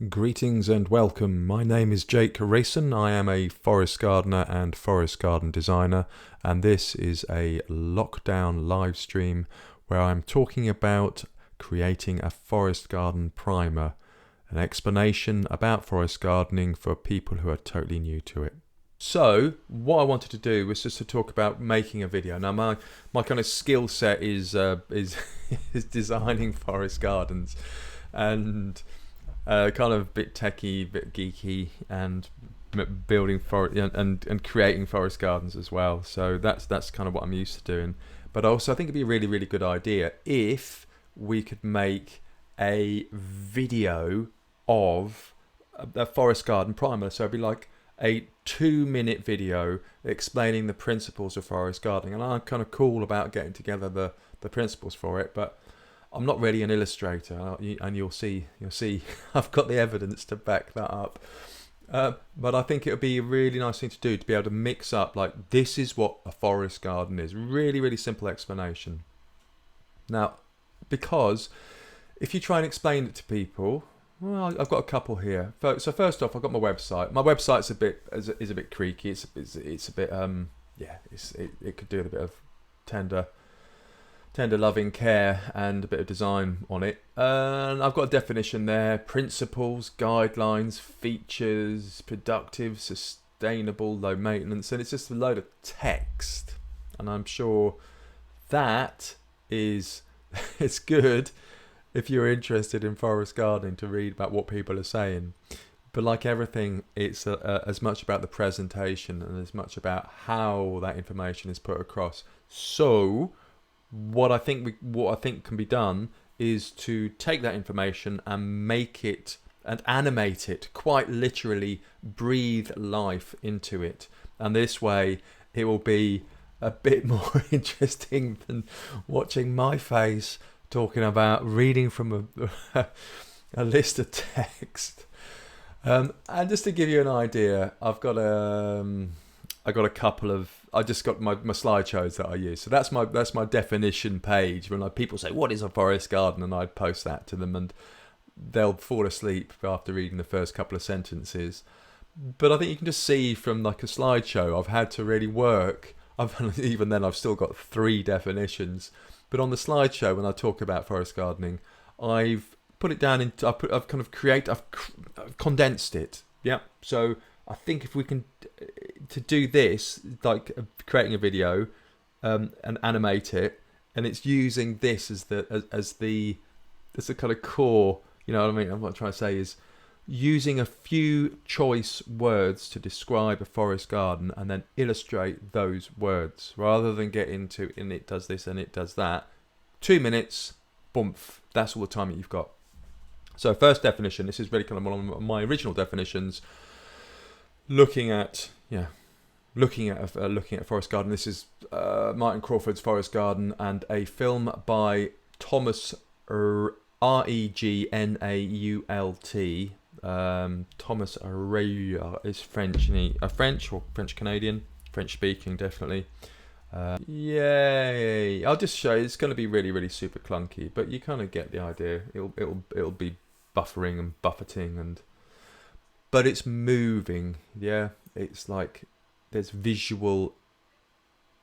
Greetings and welcome. My name is Jake Rayson. I am a forest gardener and forest garden designer, and this is a lockdown live stream where I'm talking about creating a forest garden primer, an explanation about forest gardening for people who are totally new to it. So what I wanted to do was just to talk about making a video. Now my kind of skill set is is designing forest gardens, and kind of a bit techie, a bit geeky, and building and creating forest gardens as well. So that's kind of what I'm used to doing. But also I think it'd be a really, really good idea if we could make a video of a forest garden primer. So it'd be like a 2-minute video explaining the principles of forest gardening. And I'm kind of cool about getting together the principles for it, but I'm not really an illustrator, and you'll see I've got the evidence to back that up. But I think it would be a really nice thing to do, to be able to mix up, like, this is what a forest garden is. Really, really simple explanation. Now, because if you try and explain it to people, well, I've got a couple here. So first off, I've got my website. My website's a bit creaky. It's a bit it could do with a bit of tender loving care and a bit of design on it. And I've got a definition there: principles, guidelines, features, productive, sustainable, low maintenance, and it's just a load of text. And I'm sure that is it's good if you're interested in forest gardening to read about what people are saying. But like everything, it's as much about the presentation and as much about how that information is put across. So what I think can be done is to take that information and make it and animate it, quite literally breathe life into it. And this way it will be a bit more interesting than watching my face talking about reading from a list of text. And just to give you an idea, I got a couple of. I just got my slideshows that I use. So that's my definition page. When people say, "What is a forest garden?" and I'd post that to them, and they'll fall asleep after reading the first couple of sentences. But I think you can just see from like a slideshow, I've had to really work. Even then, I've still got 3 definitions. But on the slideshow, when I talk about forest gardening, I've put it down into. I've condensed it. Yeah. So I think if we can to do this, like creating a video and animate it, and it's using this as the kind of core. You know what I mean? What I'm trying to say is using a few choice words to describe a forest garden and then illustrate those words, rather than get into and it does this and it does that. 2 minutes, boom, that's all the time that you've got. So first definition, this is really kind of one of my original definitions. Looking at a forest garden. This is Martin Crawford's Forest Garden, and a film by Thomas Regnault. Thomas Regnault is French, French or French Canadian, French speaking definitely. Yay! I'll just show you. It's going to be really, really super clunky, but you kind of get the idea. It'll be buffering and buffeting, but it's moving. Yeah, it's like there's visual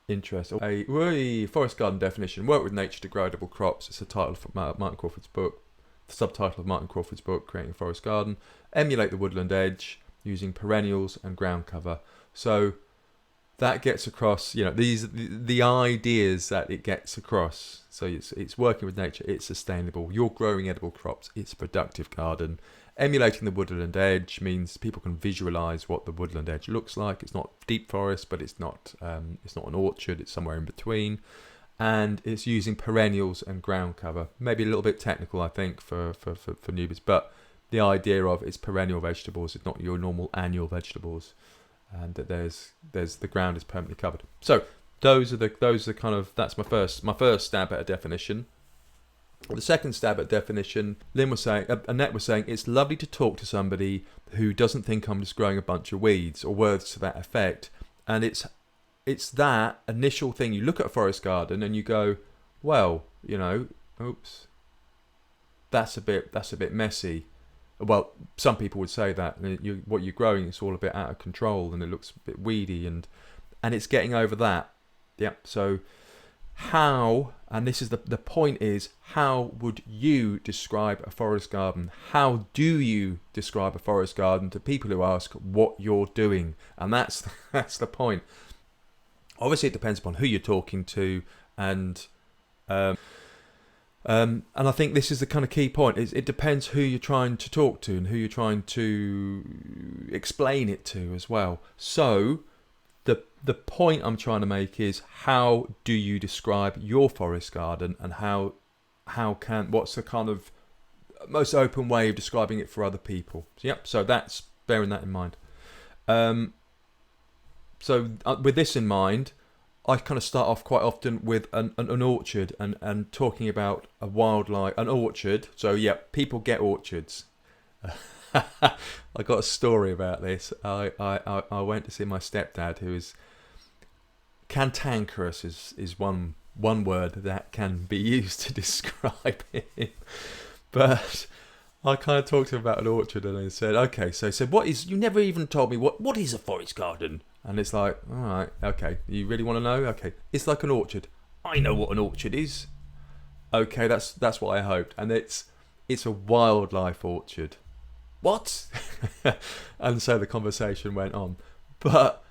interest. A forest garden definition: work with nature degradable crops. It's the title of Martin Crawford's book. The subtitle of Martin Crawford's book, Creating a Forest Garden. Emulate the woodland edge using perennials and ground cover. So that gets across, the ideas that it gets across. So it's working with nature, it's sustainable, you're growing edible crops, it's a productive garden. Emulating the woodland edge means people can visualize what the woodland edge looks like. It's not deep forest, but it's not an orchard, it's somewhere in between. And it's using perennials and ground cover. Maybe a little bit technical, I think, for newbies, but the idea of it's perennial vegetables, it's not your normal annual vegetables, and that there's the ground is permanently covered. So those are kind of, that's my first stab at a definition. The second stab at definition, Annette was saying, it's lovely to talk to somebody who doesn't think I'm just growing a bunch of weeds, or words to that effect. And it's that initial thing. You look at a forest garden and you go, well, oops, that's a bit messy. Well, some people would say that what you're growing is all a bit out of control and it looks a bit weedy, and it's getting over that. Yeah. So how, and this is the point is, how would you describe a forest garden? How do you describe a forest garden to people who ask what you're doing? And that's the point. Obviously, it depends upon who you're talking to, and I think this is the kind of key point. It depends who you're trying to talk to and who you're trying to explain it to as well. So the point I'm trying to make is, how do you describe your forest garden, and what's the kind of most open way of describing it for other people? Yep. So that's bearing that in mind. So with this in mind, I kind of start off quite often with an orchard and talking about an orchard. So yeah, people get orchards. I got a story about this. I went to see my stepdad, who is cantankerous is one word that can be used to describe him. But I kind of talked to him about an orchard, and I said, okay, so he said, you never even told me what is a forest garden? And it's like, all right, okay, you really want to know? Okay, it's like an orchard. I know what an orchard is. Okay, that's what I hoped. And it's a wildlife orchard. What? And so the conversation went on. But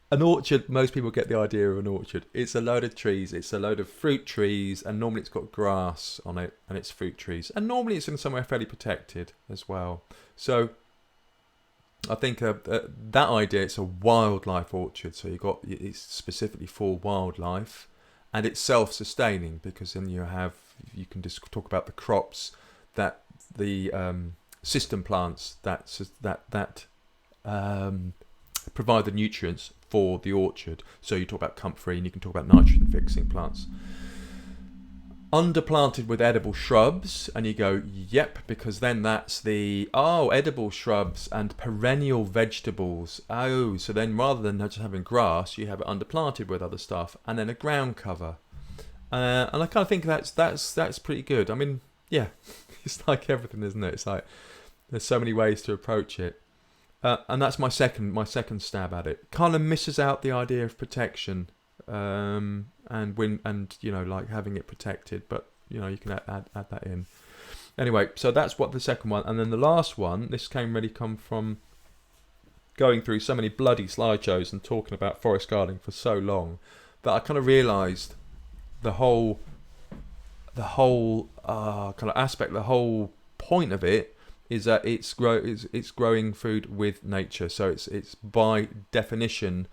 an orchard, most people get the idea of an orchard. It's a load of trees. It's a load of fruit trees, and normally it's got grass on it, and it's fruit trees. And normally it's in somewhere fairly protected as well. So I think that idea, it's a wildlife orchard. So it's specifically for wildlife, and it's self-sustaining, because then you can just talk about the crops that the system plants that provide the nutrients for the orchard. So you talk about comfrey, and you can talk about nitrogen fixing plants. Underplanted with edible shrubs, and you go, yep, because then that's edible shrubs and perennial vegetables. Oh, so then rather than just having grass, you have it underplanted with other stuff, and then a ground cover. And I kind of think that's pretty good. I mean, yeah, it's like everything, isn't it? It's like there's so many ways to approach it. And that's my second stab at it. Kind of misses out the idea of protection, and like having it protected, but you can add that in. Anyway, so that's what the second one, and then the last one. This come from going through so many bloody slideshows and talking about forest gardening for so long that I kind of realised the whole kind of aspect, the whole point of it is that it's growing food with nature. So it's by definition,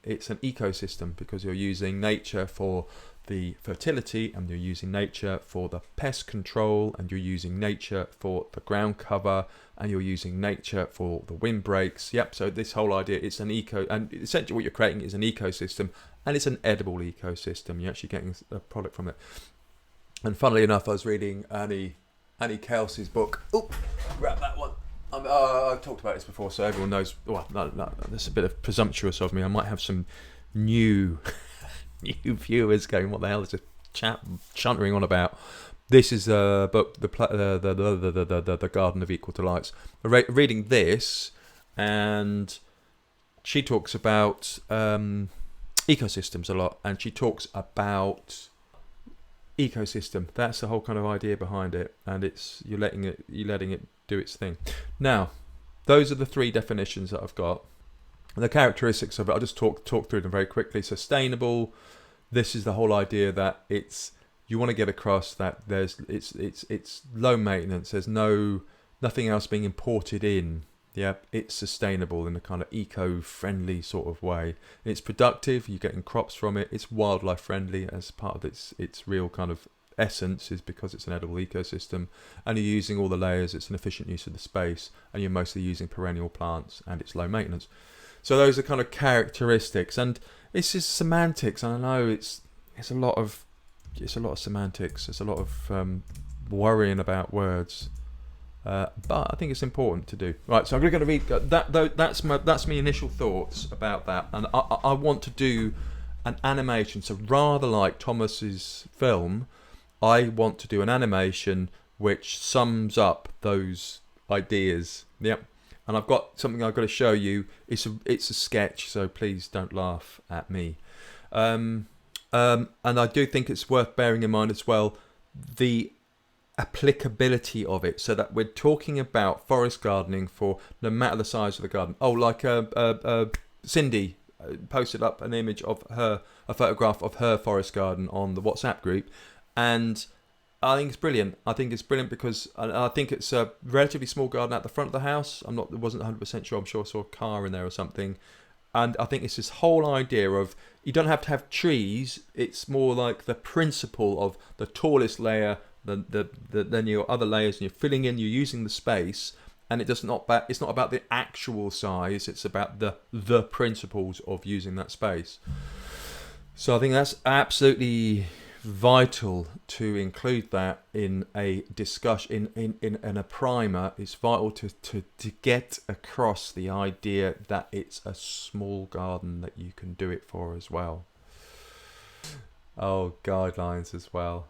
it's an ecosystem, because you're using nature for the fertility, and you're using nature for the pest control, and you're using nature for the ground cover, and you're using nature for the windbreaks. Yep. So this whole idea, it's an and essentially what you're creating is an ecosystem, and it's an edible ecosystem. You're actually getting a product from it. And funnily enough, I was reading Annie Kelsey's book. Oop, grab that one. I've talked about this before, so everyone knows. Well, no, that's a bit of presumptuous of me. I might have some new viewers going, "What the hell is this chuntering on about?" This is a book, the Garden of Equal Delights. Reading this, and she talks about ecosystems a lot, and she talks about ecosystem. That's the whole kind of idea behind it, and you're letting it do its thing. Now, those are the three definitions that I've got. And the characteristics of it, I'll just talk through them very quickly. Sustainable. This is the whole idea that you want to get across that it's low maintenance. There's nothing else being imported in. Yeah, it's sustainable in a kind of eco-friendly sort of way. It's productive. You're getting crops from it. It's wildlife friendly as part of its real kind of essence, is because it's an edible ecosystem, and you're using all the layers. It's an efficient use of the space, and you're mostly using perennial plants, and it's low maintenance. So those are kind of characteristics, and it's just semantics. And I know it's a lot of semantics. It's a lot of worrying about words. But I think it's important to do. Right, so I'm going to read that. That's my initial thoughts about that, and I want to do an animation. So rather like Thomas's film, I want to do an animation which sums up those ideas. Yep. And I've got something I've got to show you. It's a sketch, so please don't laugh at me. And I do think it's worth bearing in mind as well the applicability of it, so that we're talking about forest gardening for no matter the size of the garden. Oh, like Cindy posted up an image of a photograph of her forest garden on the WhatsApp group, and I think it's brilliant. I think it's brilliant because I think it's a relatively small garden at the front of the house. Wasn't 100% sure. I'm sure I saw a car in there or something. And I think it's this whole idea of you don't have to have trees. It's more like the principle of the tallest layer, then your other layers, and you're filling in. You're using the space, and it's not about the actual size. It's about the principles of using that space. So I think that's absolutely vital to include that in a discussion, in a primer. It's vital to get across the idea that it's a small garden that you can do it for as well. Oh, guidelines as well.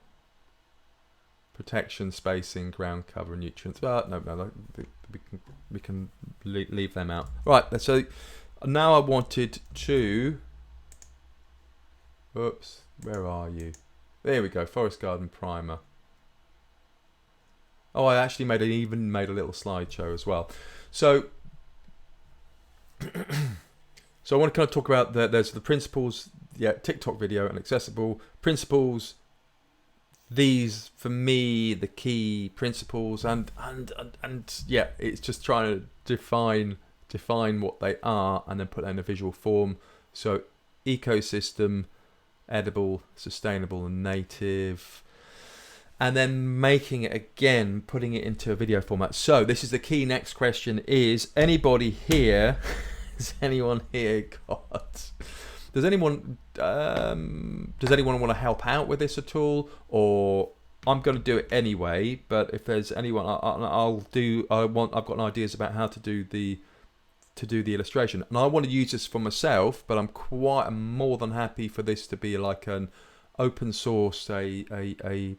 Protection, spacing, ground cover, and nutrients. No, we can leave them out. Right, so now I wanted to... Oops, where are you? There we go, Forest Garden Primer. Oh, I actually made a little slideshow as well. So, so I want to kind of talk about there's the principles, TikTok video and accessible principles. These, for me, the key principles, and yeah, it's just trying to define what they are and then put that in a visual form. So, ecosystem, edible, sustainable, and native, and then making it again, putting it into a video format. So this is the key next question: is anybody here? Has anyone here got? Does anyone want to help out with this at all? Or I'm going to do it anyway. But if there's anyone, I've got ideas about how to do the illustration, and I want to use this for myself, but I'm more than happy for this to be like an open source, a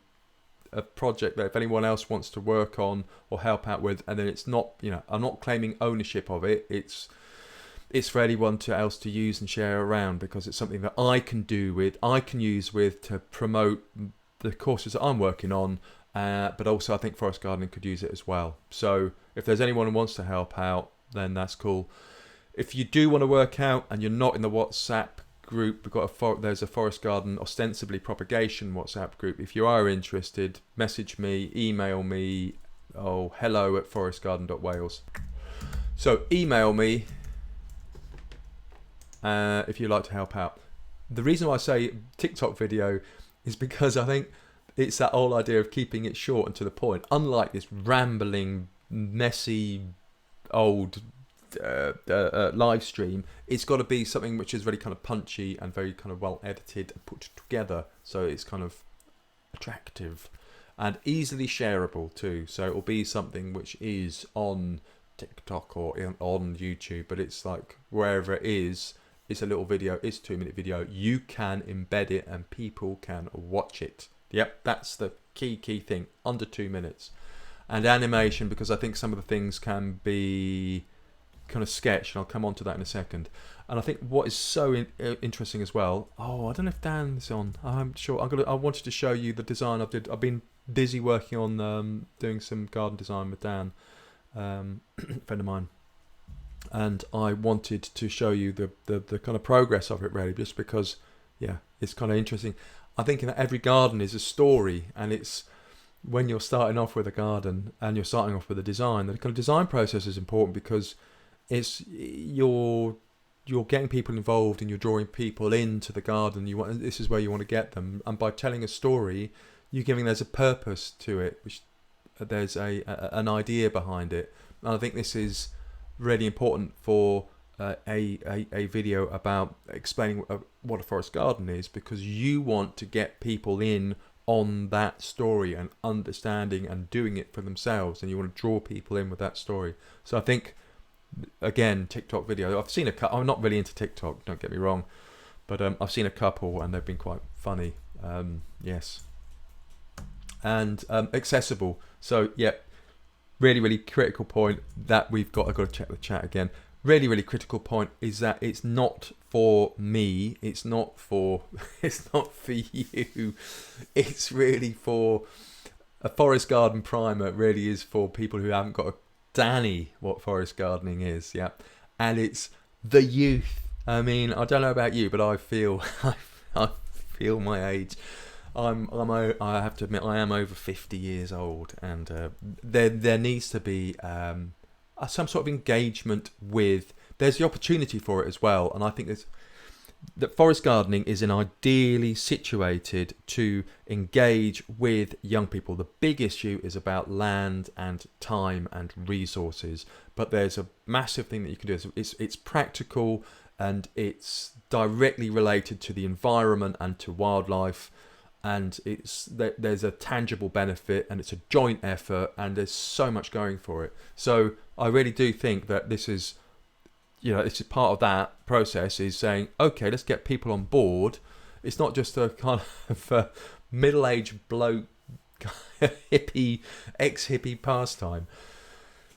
project that if anyone else wants to work on or help out with, and then it's not, I'm not claiming ownership of it. It's for anyone else to use and share around, because it's something that I can use to promote the courses that I'm working on. But also I think forest gardening could use it as well. So if there's anyone who wants to help out, then that's cool. If you do want to work out and you're not in the WhatsApp group, there's a forest garden ostensibly propagation WhatsApp group. If you are interested, message me, email me, hello@forestgarden.wales. So email me if you'd like to help out. The reason why I say TikTok video is because I think it's that whole idea of keeping it short and to the point. Unlike this rambling, messy, old live stream, it's got to be something which is very kind of punchy and very kind of well edited and put together, so it's kind of attractive and easily shareable too. So it will be something which is on TikTok or on YouTube, but it's like wherever it is, it's a little video, it's a 2-minute video, you can embed it and people can watch it. Yep, that's the key thing, under 2 minutes. And animation, because I think some of the things can be kind of sketch, and I'll come on to that in a second. And I think what is so interesting as well, I don't know if Dan's on, I'm sure, I wanted to show you the design I've been busy working on doing some garden design with Dan, a friend of mine, and I wanted to show you the kind of progress of it, really, just because, yeah, it's kind of interesting. I think that every garden is a story, and it's when you're starting off with a garden and you're starting off with a design, the kind of design process is important, because it's you're getting people involved and you're drawing people into the garden. This is where you want to get them, and by telling a story, you're giving there's a purpose to it, which there's an idea behind it. And I think this is really important for a video about explaining what a forest garden is, because you want to get people in on that story and understanding and doing it for themselves, and you want to draw people in with that story. So I think, again, TikTok video, I've seen I'm not really into TikTok, don't get me wrong, but I've seen a couple and they've been quite funny. Yes. And accessible. So yeah, really critical point that I've got to check the chat again. Really critical point is that it's not for me. It's not for you. It's really for a forest garden primer. It really is for people who haven't got a Danny what forest gardening is. Yeah, and it's the youth. I mean, I don't know about you, but I feel I feel my age. I have to admit I am over 50 years old, and there needs to be some sort of engagement with. There's the opportunity for it as well, and I think that forest gardening is ideally situated to engage with young people. The big issue is about land and time and resources, but there's a massive thing that you can do. It's practical and it's directly related to the environment and to wildlife, and there's a tangible benefit, and it's a joint effort, and there's so much going for it. So I really do think that this is part of that process, is saying, okay, let's get people on board. It's not just a kind of middle-aged bloke, hippie, ex-hippie pastime.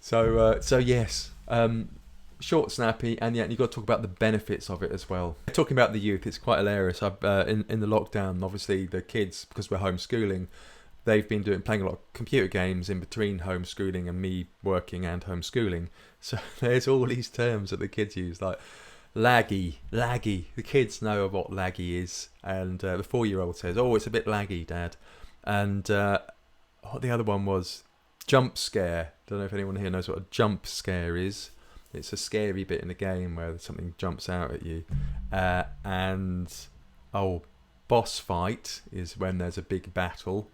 So yes, short, snappy, and yet you've got to talk about the benefits of it as well. Talking about the youth, it's quite hilarious. In the lockdown, obviously the kids, because we're homeschooling, they've been playing a lot of computer games in between homeschooling and me working and homeschooling. So there's all these terms that the kids use, like laggy. The kids know what laggy is, and the 4-year-old says, "Oh, it's a bit laggy, Dad." And the other one was jump scare. Don't know if anyone here knows what a jump scare is. It's a scary bit in the game where something jumps out at you. Boss fight is when there's a big battle.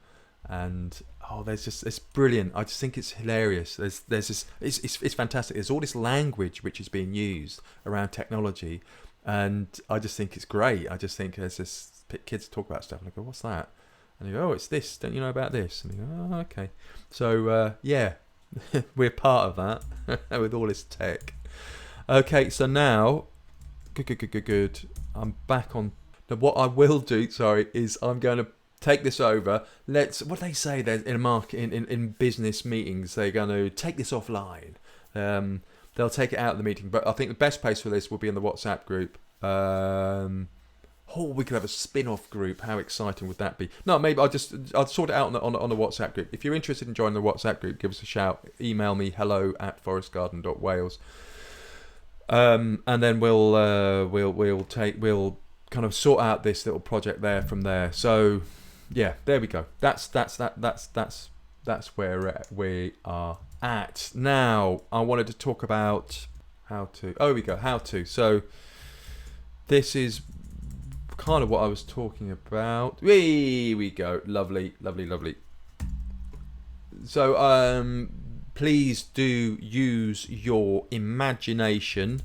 And it's brilliant. I just think it's hilarious. There's this, it's fantastic. There's all this language which is being used around technology, and I just think it's great. I just think there's this kids talk about stuff, and I go, "What's that?" And they go, "Oh, it's this. Don't you know about this?" And they go, "Oh, okay." So yeah, we're part of that with all this tech. Okay, so now, good. I'm back on. Now, what I will do, is I'm going to take this over. What do they say? There's in business meetings, they're going to take this offline. They'll take it out of the meeting, but I think the best place for this will be in the WhatsApp group. We could have a spin-off group. How exciting would that be? No, maybe I'll sort it out on the WhatsApp group. If you're interested in joining the WhatsApp group, give us a shout. Email me hello@forestgarden.wales, and then we'll kind of sort out this little project there from there. So yeah, there we go. That's where we are at. Now I wanted to talk about how to. Oh, here we go. How to. So this is kind of what I was talking about. Here we go. Lovely. So please do use your imagination.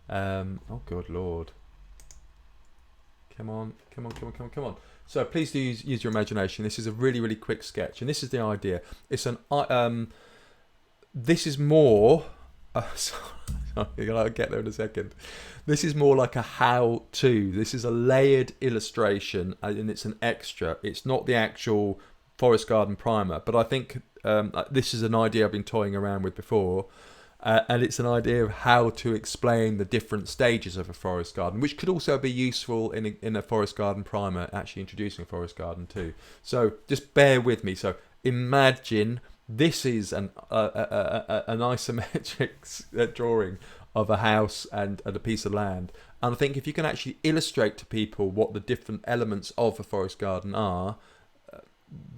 Oh good Lord. Come on. So please do use your imagination. This is a really quick sketch, and this is the idea. It's this is more. Sorry, I'll get there in a second. This is more like a how-to. This is a layered illustration, and it's an extra. It's not the actual forest garden primer, but I think this is an idea I've been toying around with before. And it's an idea of how to explain the different stages of a forest garden, which could also be useful in a forest garden primer, actually introducing a forest garden too. So just bear with me. So imagine this is an isometric drawing of a house and a piece of land. And I think if you can actually illustrate to people what the different elements of a forest garden are,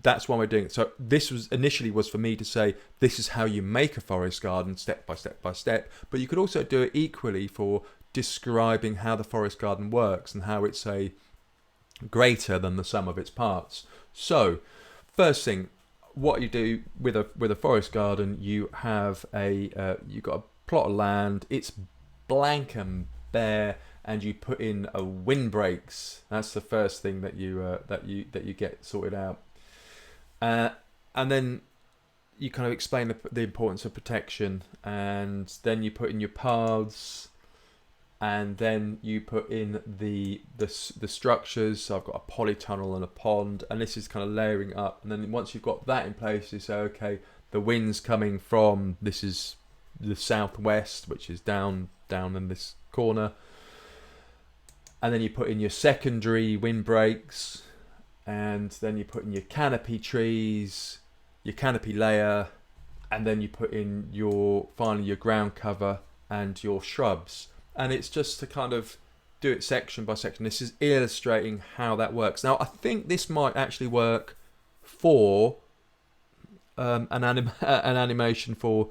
that's why we're doing it. So this was initially for me to say this is how you make a forest garden step by step, but you could also do it equally for describing how the forest garden works and how it's a greater than the sum of its parts. So first thing, what you do with a forest garden, you have you've got a plot of land. It's blank and bare, and you put in a windbreaks. That's the first thing that you get sorted out. And then you kind of explain the importance of protection, and then you put in your paths, and then you put in the structures. So I've got a polytunnel and a pond, and this is kind of layering up. And then once you've got that in place, you say, okay, the wind's coming from, this is the southwest, which is down in this corner. And then you put in your secondary windbreaks, and then you put in your canopy trees, your canopy layer, and then you put in finally your ground cover and your shrubs. And it's just to kind of do it section by section. This is illustrating how that works. Now, I think this might actually work for an animation for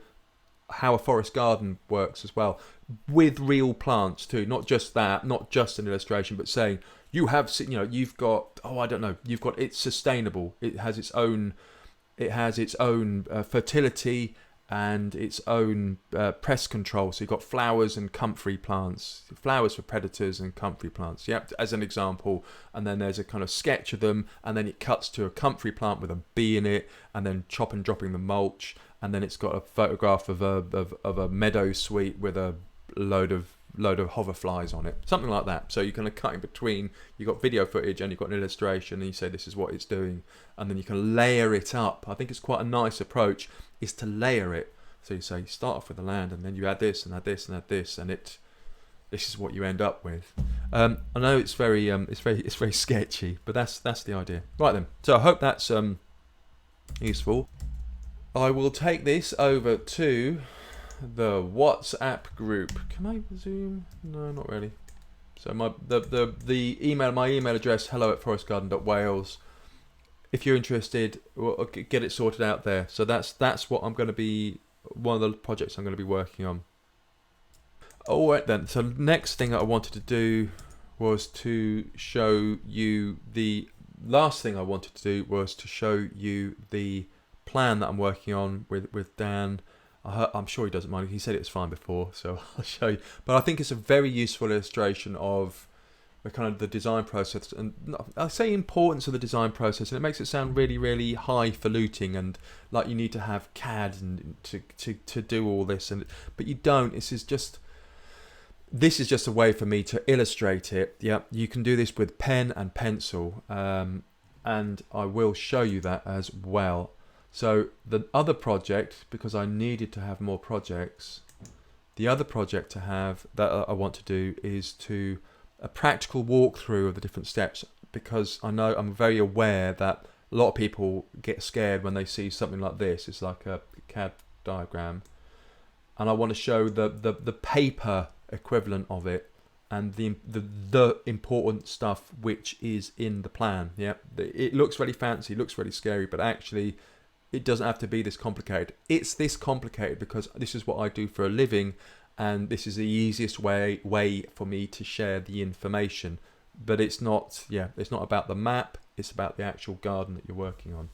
how a forest garden works as well, with real plants too. Not just that, not just an illustration, but saying you've got, it's sustainable. It has its own fertility and its own pest control. So you've got flowers and comfrey plants, flowers for predators and comfrey plants, as an example. And then there's a kind of sketch of them, and then it cuts to a comfrey plant with a bee in it, and then dropping the mulch, and then it's got a photograph of a meadow sweet with a load of hoverflies on it, something like that. So you kind of cut in between. You've got video footage and you've got an illustration, and you say this is what it's doing, and then you can layer it up. I think it's quite a nice approach, is to layer it. So you say, start off with the land, and then you add this and add this and add this, and this is what you end up with. I know it's very sketchy, but that's the idea. Right then. So I hope that's useful. I will take this over to the WhatsApp group. Can I zoom? No, not really. So my email address, hello@forestgarden.wales. If you're interested, we'll get it sorted out there. So that's what I'm going to be, one of the projects I'm going to be working on. All right then. So next thing that I wanted to do was to show you the plan that I'm working on with Dan. I'm sure he doesn't mind. He said it was fine before, so I'll show you. But I think it's a very useful illustration of the design process, and I say importance of the design process, and it makes it sound really, really highfalutin and like you need to have CAD and to do all this, but you don't. This is just a way for me to illustrate it. Yeah, you can do this with pen and pencil, and I will show you that as well. So the other project, because I needed to have more projects, the other project to have that I want to do is a practical walkthrough of the different steps, because I'm very aware that a lot of people get scared when they see something like this. It's like a CAD diagram, and I want to show the paper equivalent of it, and the important stuff which is in the plan. Yeah, it looks really fancy, looks really scary, but actually it doesn't have to be this complicated. It's this complicated because this is what I do for a living, and this is the easiest way for me to share the information. But it's not about the map, it's about the actual garden that you're working on.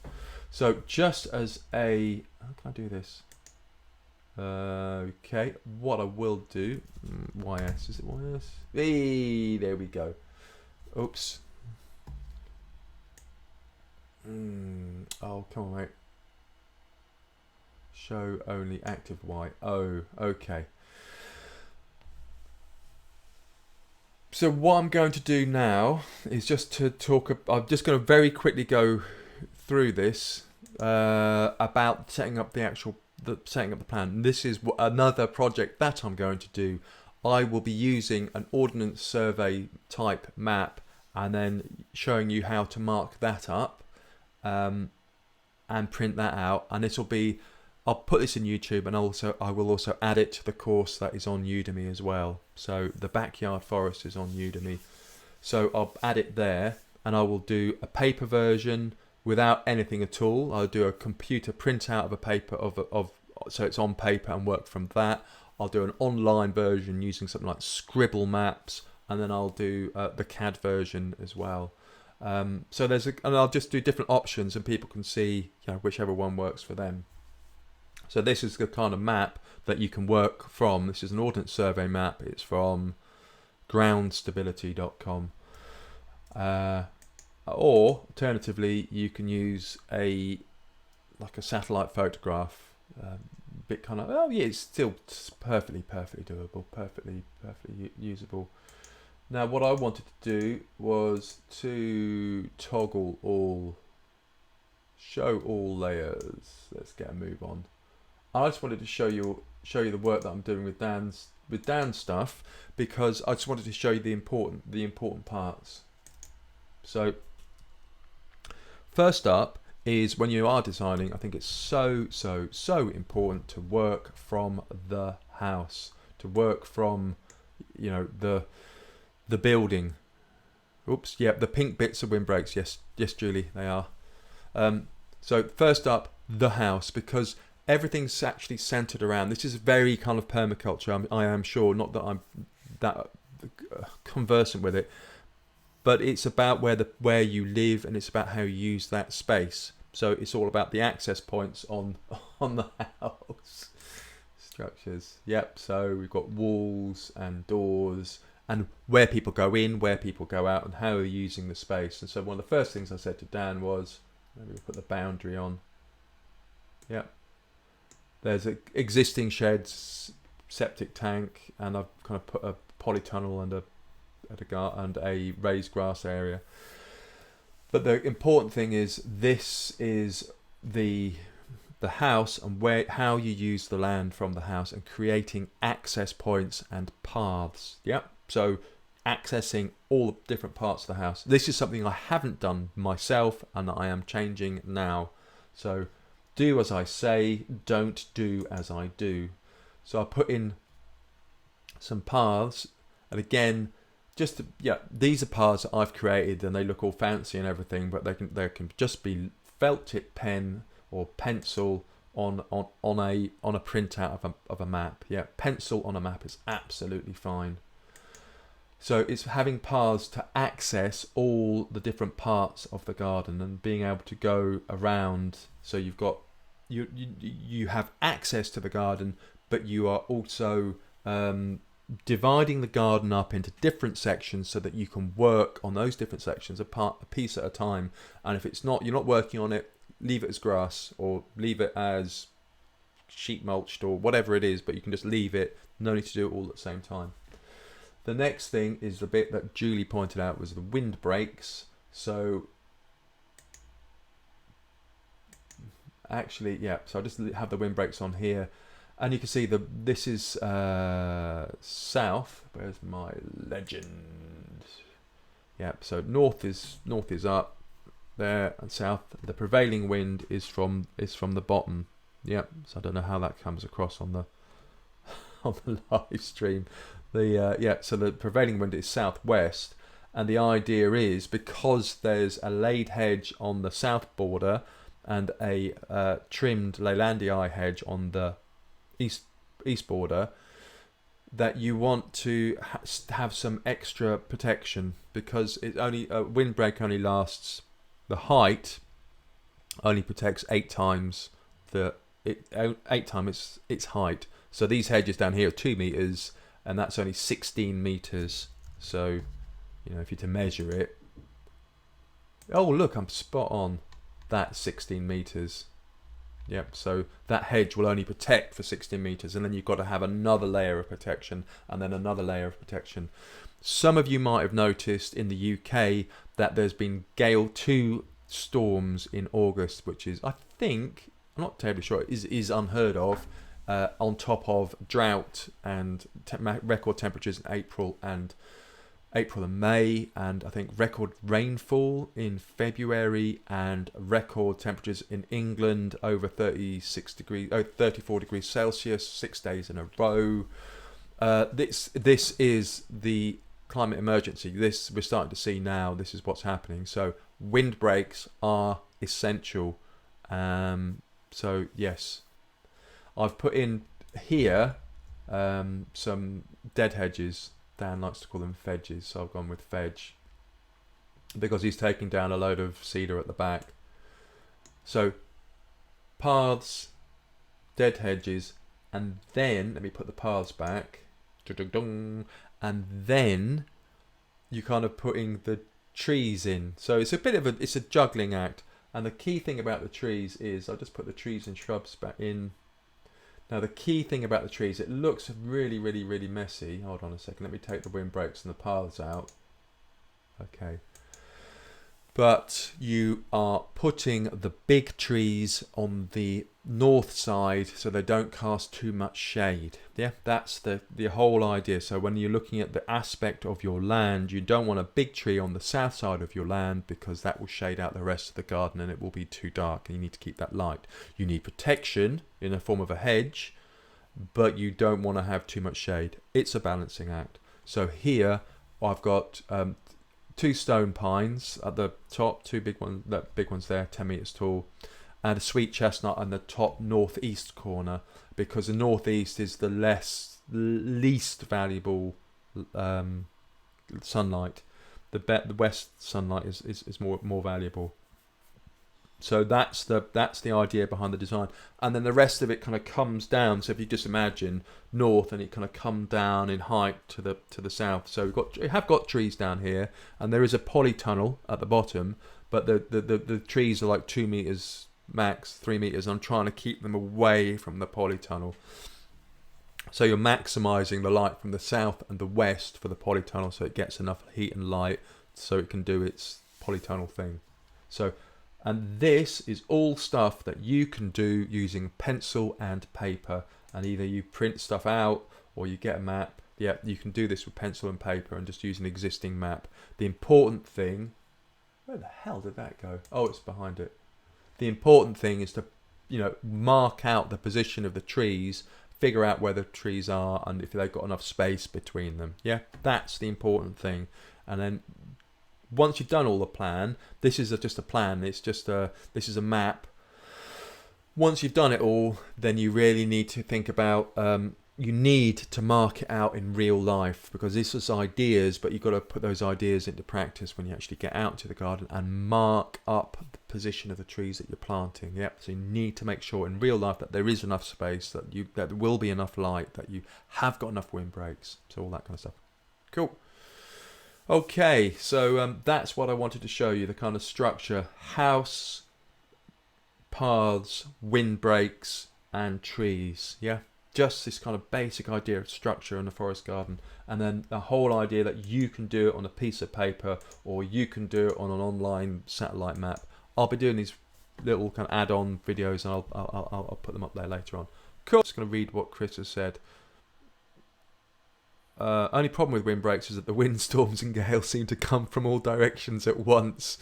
So just as how can I do this? Okay, what I will do, YS, is it YS? Hey, there we go. Oops. Oh, come on, mate. Show only active Y. Oh, okay. So what I'm going to do now is just to talk. I'm just going to very quickly go through this about setting up the plan. This is another project that I'm going to do. I will be using an ordnance survey type map, and then showing you how to mark that up and print that out. And this will be, I'll put this in YouTube, and I will also add it to the course that is on Udemy as well. So the backyard forest is on Udemy, so I'll add it there, and I will do a paper version without anything at all. I'll do a computer printout of a paper so it's on paper and work from that. I'll do an online version using something like Scribble Maps, and then I'll do the CAD version as well. So and I'll just do different options, and people can see whichever one works for them. So this is the kind of map that you can work from. This is an ordnance survey map. It's from groundstability.com. Or alternatively, you can use a satellite photograph. Bit kind of, it's still perfectly doable, perfectly usable. Now what I wanted to do was to toggle all show all layers. Let's get a move on. I just wanted to show you the work that I'm doing with Dan's stuff, because I just wanted to show you the important parts. So first up is, when you are designing, I think it's so important to work from the house, to work from, you know, the building. Oops, yeah, the pink bits are windbreaks. Yes, Julie, they are. So first up, the house, because everything's actually centered around. This is very kind of permaculture. I am sure, not that I'm that conversant with it, but it's about where you live, and it's about how you use that space. So it's all about the access points on the house. Structures. Yep. So we've got walls and doors, and where people go in, where people go out, and how you're using the space. And so one of the first things I said to Dan was, maybe we'll put the boundary on. Yep. There's existing sheds, septic tank, and I've kind of put a polytunnel and a raised grass area. But the important thing is, this is the house, and how you use the land from the house, and creating access points and paths. Yep. So accessing all the different parts of the house. This is something I haven't done myself, and that I am changing now. So do as I say, don't do as I do. So I put in some paths, and again, these are paths that I've created, and they look all fancy and everything, but they can just be felt tip pen or pencil on a printout of a map. Yeah, pencil on a map is absolutely fine. So it's having paths to access all the different parts of the garden, and being able to go around. So you've got you have access to the garden, but you are also dividing the garden up into different sections, so that you can work on those different sections a piece at a time. And if you're not working on it, leave it as grass, or leave it as sheet mulched, or whatever it is, but you can just leave it. No need to do it all at the same time. The next thing is the bit that Julie pointed out, was the windbreaks. So actually, yeah, so I just have the windbreaks on here, and you can see this is south. Where's my legend? Yeah, so north is up there, and south, the prevailing wind is from the bottom. Yeah, so I don't know how that comes across on the live stream. So the prevailing wind is southwest, and the idea is, because there's a laid hedge on the south border and a trimmed Leylandii hedge on the east border, that you want to have some extra protection, because a windbreak only lasts, the height only protects 8 times its height. So these hedges down here are 2 meters, and that's only 16 meters. So, if you're to measure it, oh look, I'm spot on. That's 16 meters. Yep. So that hedge will only protect for 16 meters, and then you've got to have another layer of protection, and then another layer of protection. Some of you might have noticed in the UK that there's been Gale 2 storms in August, which is, I think, I'm not terribly sure, is unheard of. On top of drought and record temperatures in April and May, and I think record rainfall in February, and record temperatures in England over 34 degrees Celsius 6 days in a row. This is the climate emergency. This we're starting to see now. This is what's happening. So windbreaks are essential. So yes. I've put in here some dead hedges. Dan likes to call them fedges, so I've gone with fedge, because he's taking down a load of cedar at the back. So paths, dead hedges, and then, let me put the paths back, and then you're kind of putting the trees in. So it's a juggling act. And the key thing about the trees is, I'll just put the trees and shrubs back in. Now the key thing about the trees, it looks really, really, really messy. Hold on a second, let me take the windbreaks and the paths out. Okay. but you are putting the big trees on the north side so they don't cast too much shade. Yeah, that's the whole idea. So when you're looking at the aspect of your land, you don't want a big tree on the south side of your land because that will shade out the rest of the garden and it will be too dark, and you need to keep that light. You need protection in the form of a hedge, but you don't want to have too much shade. It's a balancing act. So here I've got 2 stone pines at the top, 2 big ones, that big ones there, 10 meters tall, and a sweet chestnut on the top northeast corner, because the northeast is the least valuable sunlight. The west sunlight is more valuable. So that's the idea behind the design, and then the rest of it kind of comes down. So if you just imagine north, and it kind of come down in height to the south. So we have got trees down here, and there is a polytunnel at the bottom, but the trees are like 2 meters max, 3 meters. I'm trying to keep them away from the polytunnel. So you're maximising the light from the south and the west for the polytunnel, so it gets enough heat and light so it can do its polytunnel thing. So. And this is all stuff that you can do using pencil and paper, and either you print stuff out or you get a map. Yeah, you can do this with pencil and paper and just use an existing map. The important thing, where the hell did that go? Oh, it's behind it. The important thing is to, mark out the position of the trees, figure out where the trees are and if they've got enough space between them. Yeah, that's the important thing. And then once you've done all the plan, this is just a plan. This is a map. Once you've done it all, then you really need to think about. You need to mark it out in real life, because this is ideas, but you've got to put those ideas into practice when you actually get out into the garden and mark up the position of the trees that you're planting. Yep. So you need to make sure in real life that there is enough space, that there will be enough light, that you have got enough windbreaks, so all that kind of stuff. Cool. Okay, so that's what I wanted to show you, the kind of structure: house, paths, windbreaks, and trees. Yeah, just this kind of basic idea of structure in a forest garden, and then the whole idea that you can do it on a piece of paper, or you can do it on an online satellite map. I'll be doing these little kind of add-on videos, and I'll put them up there later on. Cool. I'm just going to read what Chris has said. Only problem with windbreaks is that the windstorms and gales seem to come from all directions at once.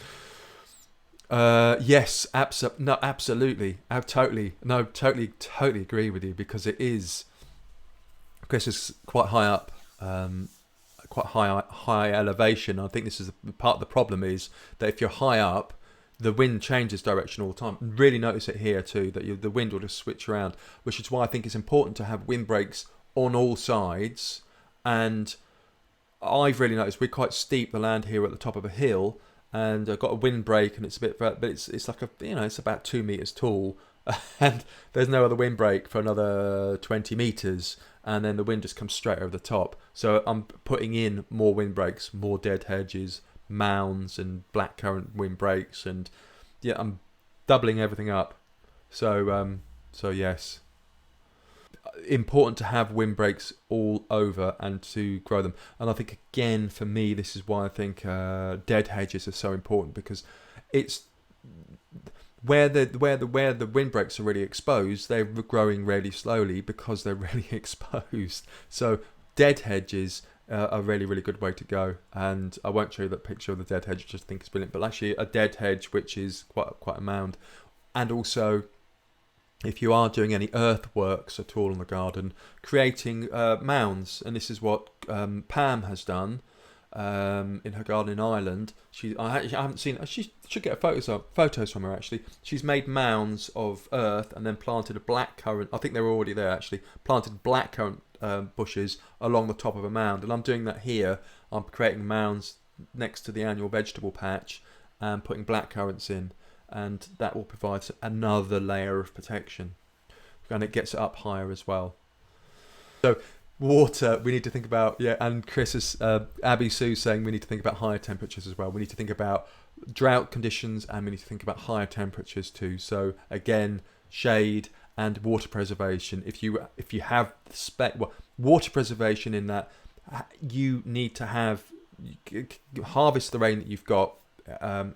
Yes, absolutely. Totally agree with you, because it is. Chris is quite high up, quite high elevation. I think this is part of the problem, is that if you're high up, the wind changes direction all the time. Really notice it here too, that the wind will just switch around, which is why I think it's important to have windbreaks on all sides. And I've really noticed we're quite steep, the land here at the top of a hill, and I've got a windbreak, and it's a bit, but it's like it's about 2 meters tall, and there's no other windbreak for another 20 meters, and then the wind just comes straight over the top. So I'm putting in more windbreaks, more dead hedges, mounds, and blackcurrant windbreaks, and yeah, I'm doubling everything up. So yes. Important to have windbreaks all over and to grow them. And I think, again, for me, this is why I think dead hedges are so important, because it's where the windbreaks are really exposed, they're growing really slowly because they're really exposed. So dead hedges are a really, really good way to go. And I won't show you that picture of the dead hedge, I just think it's brilliant. But actually a dead hedge, which is quite a mound. And also, if you are doing any earthworks at all in the garden, creating mounds. And this is what Pam has done in her garden in Ireland. I haven't seen. She should get photos from her actually. She's made mounds of earth and then planted a blackcurrant. I think they were already there actually. Planted blackcurrant bushes along the top of a mound, and I'm doing that here. I'm creating mounds next to the annual vegetable patch and putting blackcurrants in, and that will provide another layer of protection, and it gets it up higher as well. So water, we need to think about, and Chris is, Abby Sue saying we need to think about higher temperatures as well. We need to think about drought conditions, and we need to think about higher temperatures too. So again, shade and water preservation. If you have water preservation in that you need to harvest the rain that you've got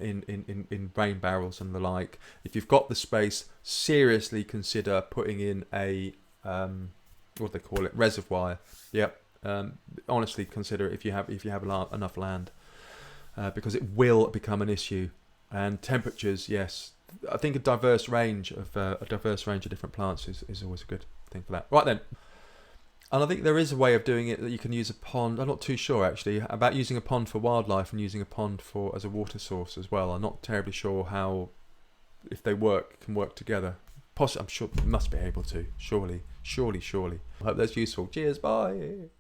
in rain barrels and the like. If you've got the space, seriously consider putting in a what do they call it, reservoir. Yep. Honestly, consider it if you have enough land, because it will become an issue. And temperatures, yes, I think a diverse range of different plants is always a good thing for that. Right then. And I think there is a way of doing it that you can use a pond. I'm not too sure actually about using a pond for wildlife and using a pond as a water source as well. I'm not terribly sure how, if they can work together. I'm sure they must be able to. Surely. I hope that's useful. Cheers. Bye.